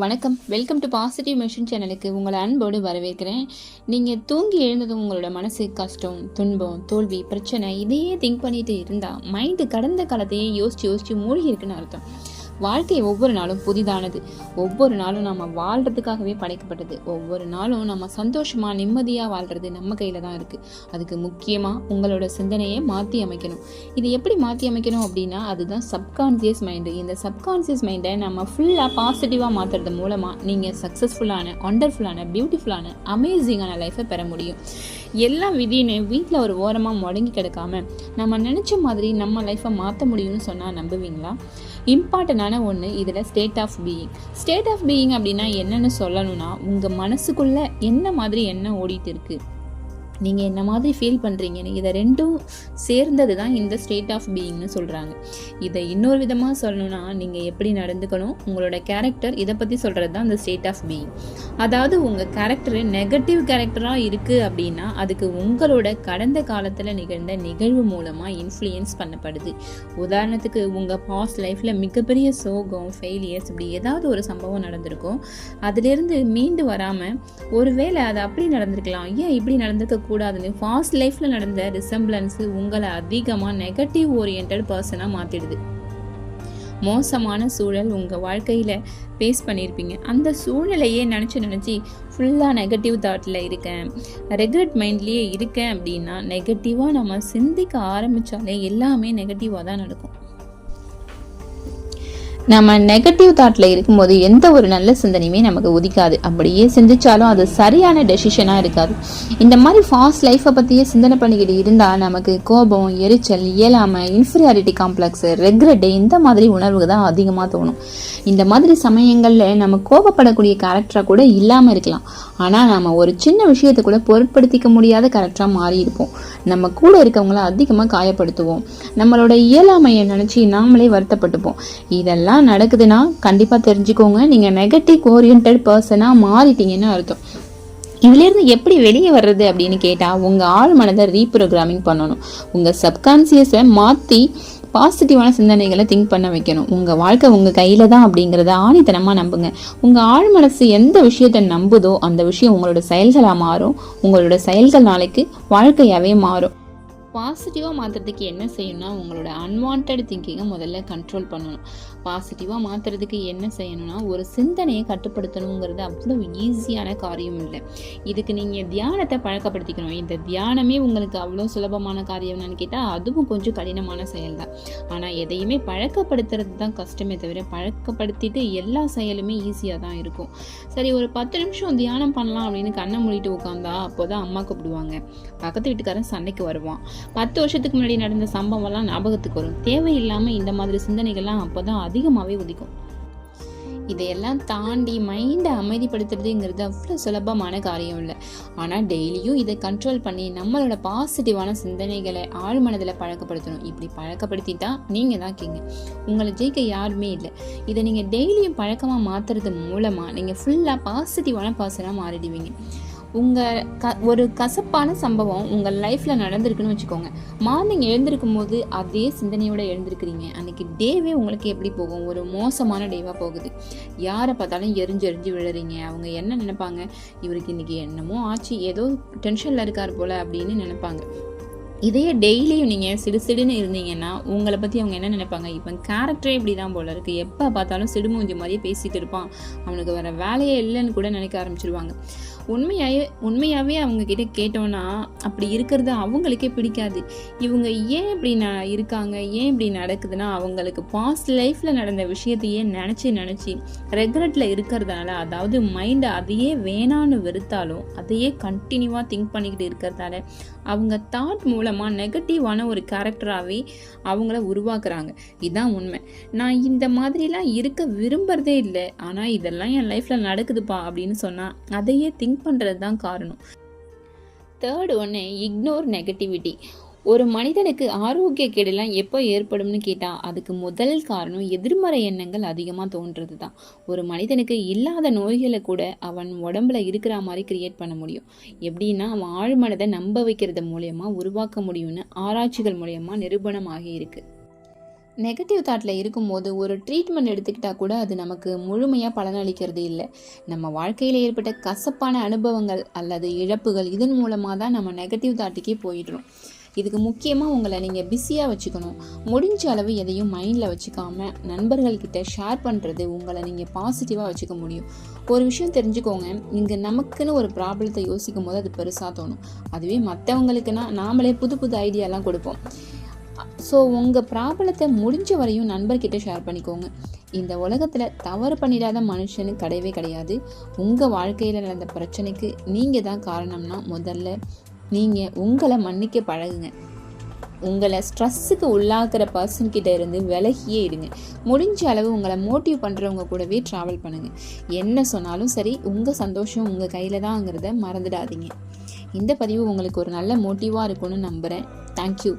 வணக்கம். Welcome to positive machine சேனலுக்கு உங்களை அன்போடு வரவேற்கிறேன். நீங்கள் தூங்கி எழுந்ததும் உங்களோட மனசு கஷ்டம், துன்பம், தோல்வி, பிரச்சனை இதையே திங்க் பண்ணிட்டு இருந்தால் மைண்டு கடந்த காலத்தையே யோசிச்சு மூழ்கி இருக்குன்னு அர்த்தம். வாழ்க்கை ஒவ்வொரு நாளும் புதிதானது. ஒவ்வொரு நாளும் நம்ம வாழ்கிறதுக்காகவே படைக்கப்பட்டது. ஒவ்வொரு நாளும் நம்ம சந்தோஷமாக நிம்மதியாக வாழ்கிறது நம்ம கையில் தான் இருக்குது. அதுக்கு முக்கியமாக உங்களோட சிந்தனையை மாற்றி அமைக்கணும். இது எப்படி மாற்றி அமைக்கணும் அப்படின்னா அதுதான் சப்கான்சியஸ் மைண்டு. இந்த சப்கான்சியஸ் மைண்டை நம்ம ஃபுல்லாக பாசிட்டிவாக மாற்றுறது மூலமாக நீங்கள் சக்ஸஸ்ஃபுல்லான, ஒண்டர்ஃபுல்லான, பியூட்டிஃபுல்லான, அமேசிங்கான லைஃப்பை பெற முடியும். எல்லாம் விதின்னு வீட்டில் ஒரு ஓரமாக முடங்கி கிடக்காம நம்ம நினச்ச மாதிரி நம்ம லைஃப்பை மாற்ற முடியும்னு சொன்னால் நம்புவீங்களா? இம்பார்ட்டண்டான ஒன்று இதில் state of being. State of being அப்படின்னா என்னென்னு சொல்லணும்னா உங்கள் மனசுக்குள்ளே என்ன மாதிரி எண்ணம் ஓடிட்டு இருக்குது, நீங்கள் என்ன மாதிரி ஃபீல் பண்ணுறீங்கன்னு இதை ரெண்டும் சேர்ந்தது தான் இந்த ஸ்டேட் ஆஃப் பீயிங்னு சொல்கிறாங்க. இதை இன்னொரு விதமாக சொல்லணும்னா நீங்கள் எப்படி நடந்துக்கணும், உங்களோட கேரக்டர், இதை பற்றி சொல்கிறது தான் இந்த ஸ்டேட் ஆஃப் பீயிங். அதாவது உங்கள் கேரக்டர் நெகட்டிவ் கேரக்டராக இருக்குது அப்படின்னா அதுக்கு உங்களோட கடந்த காலத்தில் நிகழ்ந்த நிகழ்வு மூலமாக இன்ஃப்ளூயன்ஸ் பண்ணப்படுது. உதாரணத்துக்கு உங்கள் பாஸ்ட் லைஃப்பில் மிகப்பெரிய சோகம், ஃபெயிலியர்ஸ் இப்படி ஏதாவது ஒரு சம்பவம் நடந்திருக்கும். அதிலிருந்து மீண்டு வராமல் ஒருவேளை அது அப்படி நடந்திருக்கலாம், ஏன் இப்படி நடந்திருக்க கூடாதுன்னு ஃபாஸ்ட் லைஃப்ல நடந்த ரிசம்பிளன்ஸ் உங்களை அதிகமாக நெகட்டிவ் ஓரியன்ட் பர்சனாக மாற்றிடுது. மோசமான சூழல் உங்கள் வாழ்க்கையில் ஃபேஸ் பண்ணியிருப்பீங்க. அந்த சூழ்நிலையே நினச்சி ஃபுல்லாக நெகட்டிவ் தாட்டில் இருக்கேன், ரெக்ரெட் மைண்ட்லேயே இருக்கேன் அப்படின்னா நெகட்டிவாக நம்ம சிந்திக்க ஆரம்பித்தாலே எல்லாமே நெகட்டிவாக தான் நடக்கும். நம்ம நெகட்டிவ் தாட்டில் இருக்கும்போது எந்த ஒரு நல்ல சிந்தனையுமே நமக்கு உதிக்காது. அப்படியே சிந்திச்சாலும் அது சரியான டெசிஷனாக இருக்காது. இந்த மாதிரி ஃபாஸ்ட் லைஃப்பை பற்றியே சிந்தனை பண்ணிக்கிட்டு இருந்தால் நமக்கு கோபம், எரிச்சல், இயலாமை, இன்ஃபீரியாரிட்டி காம்ப்ளெக்ஸு, ரெக்ரெட்டு இந்த மாதிரி உணர்வு தான் அதிகமாக தோணும். இந்த மாதிரி சமயங்களில் நம்ம கோபப்படக்கூடிய கேரக்டராக கூட இல்லாமல் இருக்கலாம். ஆனால் நம்ம ஒரு சின்ன விஷயத்தை கூட பொருட்படுத்திக்க முடியாத கேரக்டராக மாறி இருப்போம். நம்ம கூட இருக்கவங்கள அதிகமாக காயப்படுத்துவோம். நம்மளோட இயலாமையை நினச்சி நாமளே வருத்தப்பட்டுப்போம். இதெல்லாம் நடக்குதுன்னா கண்டிப்பாக தெரிஞ்சுக்கோங்க, நீங்கள் நெகட்டிவ் ஓரியன்ட் பர்சனாக மாறிட்டீங்கன்னு அர்த்தம். இதுலேருந்து எப்படி வெளியே வர்றது அப்படின்னு கேட்டால் உங்கள் ஆழ் மனதை ரீப்ரோக்ராமிங் பண்ணணும். உங்கள் சப்கான்சியஸை மாற்றி பாசிட்டிவான சிந்தனைகளை திங்க் பண்ண வைக்கணும். உங்கள் வாழ்க்கை உங்கள் கையில் தான் அப்படிங்கிறத ஆணித்தனமாக நம்புங்க. உங்கள் ஆழ் மனசு எந்த விஷயத்தை நம்புதோ அந்த விஷயம் உங்களோட செயல்களாக மாறும். உங்களோட செயல்கள் நாளைக்கு வாழ்க்கையாகவே மாறும். பாசிட்டிவாக மாற்றுறதுக்கு என்ன செய்யணும்னா உங்களோட அன்வான்ட் திங்கிங்கை முதல்ல கண்ட்ரோல் பண்ணணும். பாசிட்டிவாக மாற்றுறதுக்கு என்ன செய்யணும்னா ஒரு சிந்தனையை கட்டுப்படுத்தணுங்கிறது அவ்வளோ ஈஸியான காரியம் இல்லை. இதுக்கு நீங்கள் தியானத்தை பழக்கப்படுத்திக்கணும். இந்த தியானமே உங்களுக்கு அவ்வளோ சுலபமான காரியம்னு கேட்டால் அதுவும் கொஞ்சம் கடினமான செயல் தான். ஆனால் எதையுமே பழக்கப்படுத்துறது தான் கஷ்டமே தவிர பழக்கப்படுத்திட்டு எல்லா செயலுமே ஈஸியாக தான் இருக்கும். சரி, ஒரு 10 நிமிஷம் தியானம் பண்ணலாம் அப்படின்னு கண்ணை மூடிட்டு உட்காந்தா அப்போதான் அம்மா கூப்பிடுவாங்க, பக்கத்து வீட்டுக்காரன் சண்டைக்கு வருவான், 10 வருஷத்துக்கு முன்னாடி நடந்த சம்பவம்லாம் ஞாபகத்துக்கு வரும். தேவையில்லாமல் இந்த மாதிரி சிந்தனைகள்லாம் அப்போதான் அதிகமாகவே உதிக்கும். இதையெல்லாம் தாண்டி மைண்டை அமைதிப்படுத்துறதுங்கிறது அவ்வளோ சுலபமான காரியம் இல்லை. ஆனால் டெய்லியும் இதை கண்ட்ரோல் பண்ணி நம்மளோட பாசிட்டிவான சிந்தனைகளை ஆழ்மனதில் பழக்கப்படுத்தணும். இப்படி பழக்கப்படுத்திட்டா நீங்கள் தான் கிங்க. உங்களை ஜெயிக்க யாருமே இல்லை. இதை நீங்கள் டெய்லியும் பழக்கமாக மாற்றுறது மூலமாக நீங்கள் ஃபுல்லாக பாசிட்டிவான பர்சனாக மாறிடுவீங்க. ஒரு கசப்பான சம்பவம் உங்கள் லைஃப்பில் நடந்திருக்குன்னு வச்சுக்கோங்க. மார்னிங் எழுந்திருக்கும் போது அதே சிந்தனையோடு எழுந்திருக்கிறீங்க. அன்றைக்கி டேவே உங்களுக்கு எப்படி போகும்? ஒரு மோசமான டேவாக போகுது. யாரை பார்த்தாலும் எரிஞ்சு விழுறீங்க. அவங்க என்ன நினைப்பாங்க, இவருக்கு இன்றைக்கி என்னமோ ஆச்சு, ஏதோ டென்ஷனில் இருக்கார் போல் அப்படின்னு நினைப்பாங்க. இதையே டெய்லியும் நீங்கள் சிடுன்னு இருந்தீங்கன்னா உங்களை பற்றி அவங்க என்ன நினைப்பாங்க, இப்போ கேரக்டரே இப்படி தான் போல இருக்குது, எப்போ பார்த்தாலும் சிடுமூஞ்சி மாதிரியே பேசிகிட்டு இருப்பான், அவனுக்கு வேறு வேலையே இல்லைன்னு கூட நினைக்க ஆரம்பிச்சிருவாங்க. உண்மையாகவே அவங்கக்கிட்ட கேட்டோன்னா அப்படி இருக்கிறது அவங்களுக்கே பிடிக்காது. இவங்க ஏன் இப்படி இருக்காங்க, ஏன் இப்படி நடக்குதுன்னா அவங்களுக்கு பாஸ்ட் லைஃப்பில் நடந்த விஷயத்தையே நினச்சி ரெக்ரெட்டில் இருக்கிறதால, அதாவது மைண்டை அதையே வேணான்னு வெறுத்தாலும் அதையே கண்டினியூவாக திங்க் பண்ணிக்கிட்டு இருக்கிறதால அவங்க தாட் மூலமாக நெகட்டிவான ஒரு கேரக்டராகவே அவங்கள உருவாக்குறாங்க. இதுதான் உண்மை. நான் இந்த மாதிரிலாம் இருக்க விரும்புகிறதே இல்லை, ஆனால் இதெல்லாம் என் லைஃப்பில் நடக்குதுப்பா அப்படின்னு சொன்னால் அதையே திங்க் பண்ணுறது தான் காரணம். தேர்ட் ஒன்று, இக்னோர் நெகட்டிவிட்டி. ஒரு மனிதனுக்கு ஆரோக்கிய கேடுலாம் எப்போ ஏற்படும்னு கேட்டால் அதுக்கு முதல் காரணம் எதிர்மறை எண்ணங்கள் அதிகமாக தோன்றது தான். ஒரு மனிதனுக்கு இல்லாத நோய்களை கூட அவன் உடம்புல இருக்கிற மாதிரி கிரியேட் பண்ண முடியும். எப்படின்னா அவன் ஆழ்மனதை நம்ப வைக்கிறது மூலயமா உருவாக்க முடியும்னு ஆராய்ச்சிகள் மூலயமா நிரூபணமாகி இருக்கு. நெகட்டிவ் தாட்டில் இருக்கும்போது ஒரு ட்ரீட்மெண்ட் எடுத்துக்கிட்டால் கூட அது நமக்கு முழுமையாக பலனளிக்கிறது இல்லை. நம்ம வாழ்க்கையில் ஏற்பட்ட கசப்பான அனுபவங்கள் அல்லது இழப்புகள் இதன் மூலமாக தான் நம்ம நெகட்டிவ் தாட்டுக்கே போயிடுறோம். இதுக்கு முக்கியமாக உங்களை நீங்கள் பிஸியாக வச்சுக்கணும். முடிஞ்ச அளவு எதையும் மைண்டில் வச்சுக்காமல் நண்பர்கள்கிட்ட ஷேர் பண்ணுறது உங்களை நீங்கள் பாசிட்டிவாக வச்சுக்க முடியும். ஒரு விஷயம் தெரிஞ்சுக்கோங்க, இங்கே நமக்குன்னு ஒரு ப்ராப்ளத்தை யோசிக்கும் போது அது பெருசாக தோணும். அதுவே மற்றவங்களுக்குன்னா நாமளே புது புது ஐடியாலாம் கொடுப்போம். ஸோ உங்கள் ப்ராப்ளத்தை முடிஞ்ச வரையும் நண்பர்கிட்ட ஷேர் பண்ணிக்கோங்க. இந்த உலகத்தில் தவறு பண்ணிடாத மனுஷனு கிடையவே கிடையாது. உங்கள் வாழ்க்கையில் நடந்த பிரச்சனைக்கு நீங்கள் தான் காரணம்னா முதல்ல நீங்கள் உங்களை மன்னிக்க பழகுங்க. உங்களை ஸ்ட்ரெஸ்ஸுக்கு உள்ளாக்குற பர்சன்கிட்ட இருந்து விலகியே இருங்க. முடிஞ்ச அளவு உங்களை மோட்டிவ் பண்ணுறவங்க கூடவே ட்ராவல் பண்ணுங்கள். என்ன சொன்னாலும் சரி, உங்கள் சந்தோஷம் உங்கள் கையில் தான்ங்கிறத மறந்துடாதீங்க. இந்த பதிவு உங்களுக்கு ஒரு நல்ல மோட்டிவாக இருக்கும்னு நம்புகிறேன். தேங்க்யூ.